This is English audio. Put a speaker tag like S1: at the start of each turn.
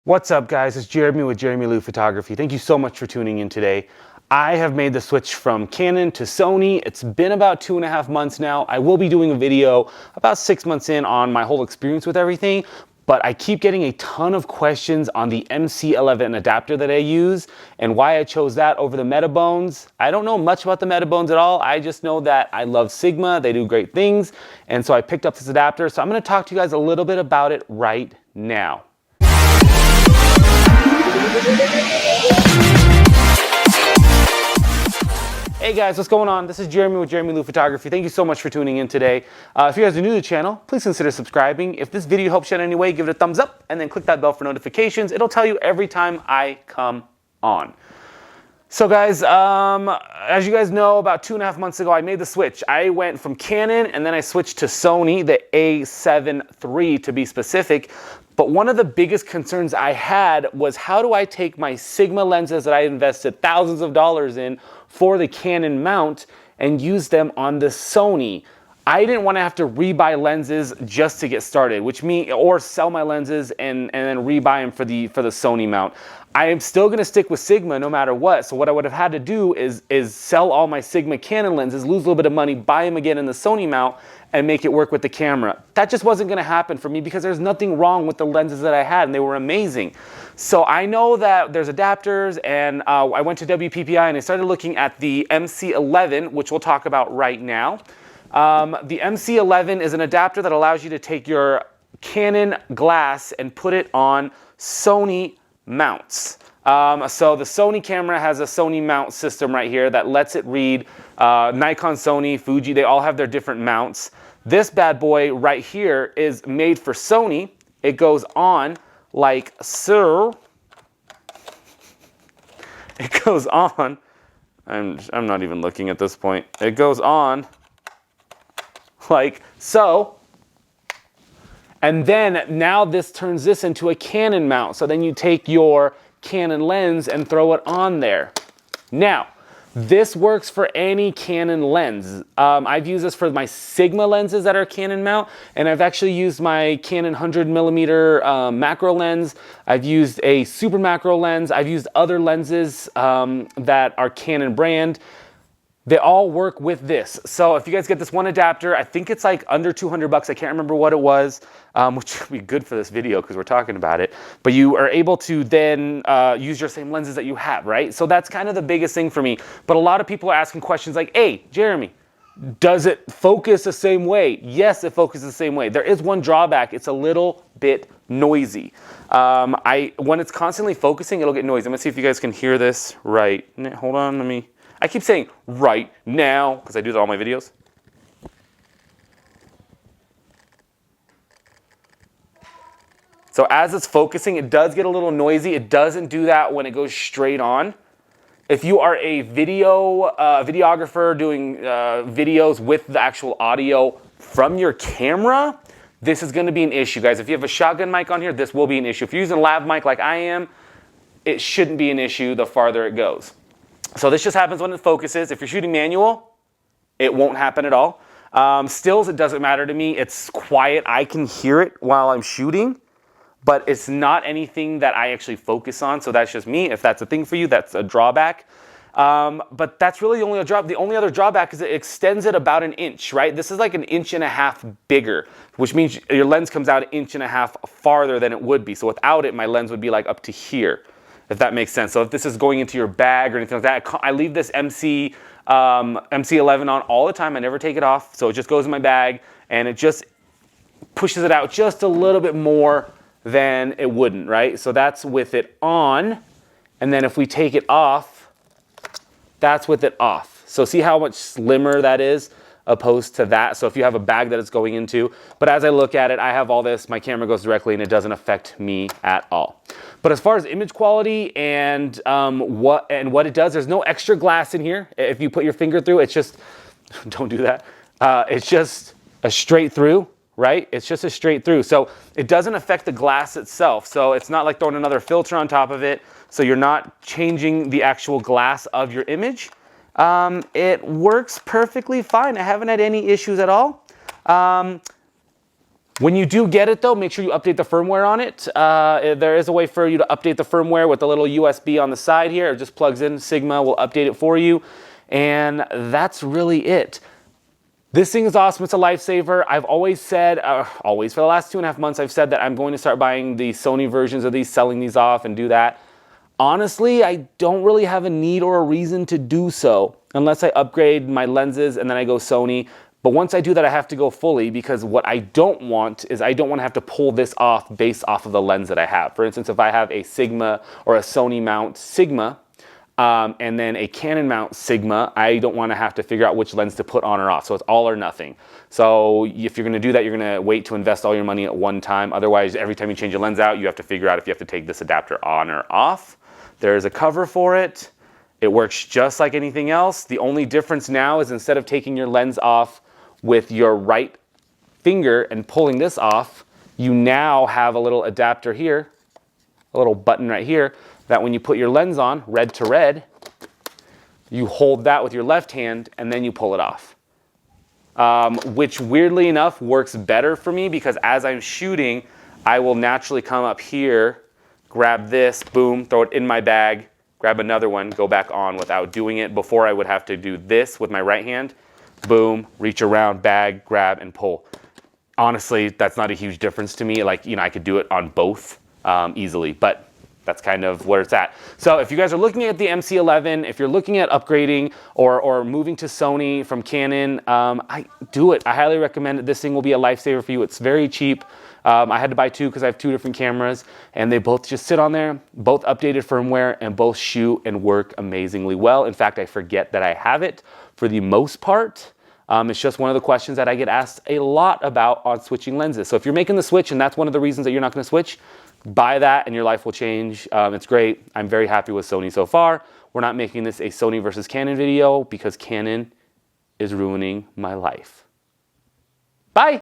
S1: What's up, guys? It's Jeremy with JeramieLu Photography. Thank you so much for tuning in today. I have made the switch from Canon to Sony. It's been about 2.5 months now. I will be doing a video about 6 months in on my whole experience with everything, but I keep getting a ton of questions on the MC-11 adapter that I use and why I chose that over the Metabones. I don't know much about the Metabones at all. I just know that I love Sigma. They do great things. And so I picked up this adapter. So I'm going to talk to you guys a little bit about it right now. Hey guys, what's going on? This is Jeremy with JeramieLu Photography. Thank you so much for tuning in today. If you guys are new to the channel, please consider subscribing. If this video helps you in any way, give it a thumbs up and then click that bell for notifications. It'll tell you every time I come on. So guys, as you guys know, about 2.5 months ago, I made the switch. I went from Canon and then I switched to Sony, the A7 III to be specific. But one of the biggest concerns I had was, how do I take my Sigma lenses that I invested thousands of dollars in for the Canon mount and use them on the Sony? I didn't want to have to rebuy lenses just to get started, or sell my lenses and then rebuy them for the Sony mount. I am still going to stick with Sigma no matter what. So what I would have had to do is sell all my Sigma Canon lenses, lose a little bit of money, buy them again in the Sony mount, and make it work with the camera. That just wasn't going to happen for me because there's nothing wrong with the lenses that I had, and they were amazing. So I know that there's adapters, and I went to WPPI and I started looking at the MC-11, which we'll talk about right now. The MC-11 is an adapter that allows you to take your Canon glass and put it on Sony mounts. So the Sony camera has a Sony mount system right here that lets it read Nikon, Sony, Fuji. They all have their different mounts. This bad boy right here is made for Sony. It goes on like so. It goes on. I'm not even looking at this point. It goes on like so. And then now this turns this into a Canon mount. So then you take your Canon lens and throw it on there. Now, this works for any Canon lens. I've used this for my Sigma lenses that are Canon mount, and I've actually used my Canon 100mm macro lens. I've used a super macro lens. I've used other lenses that are Canon brand. They all work with this. So if you guys get this one adapter, I think it's like under 200 bucks. I can't remember what it was, which would be good for this video because we're talking about it. But you are able to then use your same lenses that you have, right? So that's kind of the biggest thing for me. But a lot of people are asking questions like, hey, Jeremy, does it focus the same way? Yes, it focuses the same way. There is one drawback. It's a little bit noisy. When it's constantly focusing, it'll get noisy. I'm gonna see if you guys can hear this right. Hold on, I keep saying right now because I do that in all my videos. So as it's focusing, it does get a little noisy. It doesn't do that when it goes straight on. If you are a videographer doing videos with the actual audio from your camera, this is going to be an issue, guys. If you have a shotgun mic on here, this will be an issue. If you're using a lav mic like I am, it shouldn't be an issue the farther it goes. So this just happens when it focuses. If you're shooting manual, it won't happen at all. Stills, it doesn't matter to me. It's quiet. I can hear it while I'm shooting, but it's not anything that I actually focus on. So that's just me. If that's a thing for you, that's a drawback. But that's really only a drawback. The only other drawback is it extends it about an inch, right? This is like 1.5 inches bigger, which means your lens comes out 1.5 inches farther than it would be. So without it, my lens would be like up to here, if that makes sense. So if this is going into your bag or anything like that, I leave this MC-11 on all the time. I never take it off. So it just goes in my bag and it just pushes it out just a little bit more than it wouldn't, right? So that's with it on. And then if we take it off, that's with it off. So see how much slimmer that is opposed to that. So if you have a bag that it's going into, but as I look at it, I have all this, my camera goes directly and it doesn't affect me at all. But as far as image quality and what it does, there's no extra glass in here. If you put your finger through, it's just, don't do that. It's just a straight through, right? It's just a straight through. So it doesn't affect the glass itself. So it's not like throwing another filter on top of it. So you're not changing the actual glass of your image. It works perfectly fine. I haven't had any issues at all. When you do get it though, make sure you update the firmware on it. There is a way for you to update the firmware with a little USB on the side here. It just plugs in, Sigma will update it for you. And that's really it. This thing is awesome, it's a lifesaver. I've always said, for the last 2.5 months, I've said that I'm going to start buying the Sony versions of these, selling these off and do that. Honestly, I don't really have a need or a reason to do so unless I upgrade my lenses and then I go Sony. But once I do that, I have to go fully, because what I don't want is I don't want to have to pull this off based off of the lens that I have. For instance, if I have a Sigma or a Sony mount Sigma, and then a Canon mount Sigma, I don't want to have to figure out which lens to put on or off. So it's all or nothing. So if you're going to do that, you're going to wait to invest all your money at one time. Otherwise, every time you change your lens out, you have to figure out if you have to take this adapter on or off. There's a cover for it. It works just like anything else. The only difference now is instead of taking your lens off with your right finger and pulling this off, you now have a little adapter here, a little button right here, that when you put your lens on, red to red, you hold that with your left hand and then you pull it off. Which weirdly enough works better for me, because as I'm shooting, I will naturally come up here, grab this, boom, throw it in my bag, grab another one, go back on without doing it. Before I would have to do this with my right hand, boom, reach around, bag, grab, and pull. Honestly, that's not a huge difference to me. Like, you know, I could do it on both easily, but that's kind of where it's at. So if you guys are looking at the MC-11, if you're looking at upgrading or moving to Sony from Canon, I do it. I highly recommend it. This thing will be a lifesaver for you. It's very cheap. I had to buy two because I have two different cameras, and they both just sit on there, both updated firmware, and both shoot and work amazingly well. In fact, I forget that I have it for the most part. It's just one of the questions that I get asked a lot about on switching lenses. So if you're making the switch and that's one of the reasons that you're not going to switch, buy that and your life will change. It's great. I'm very happy with Sony so far. We're not making this a Sony versus Canon video because Canon is ruining my life. Bye.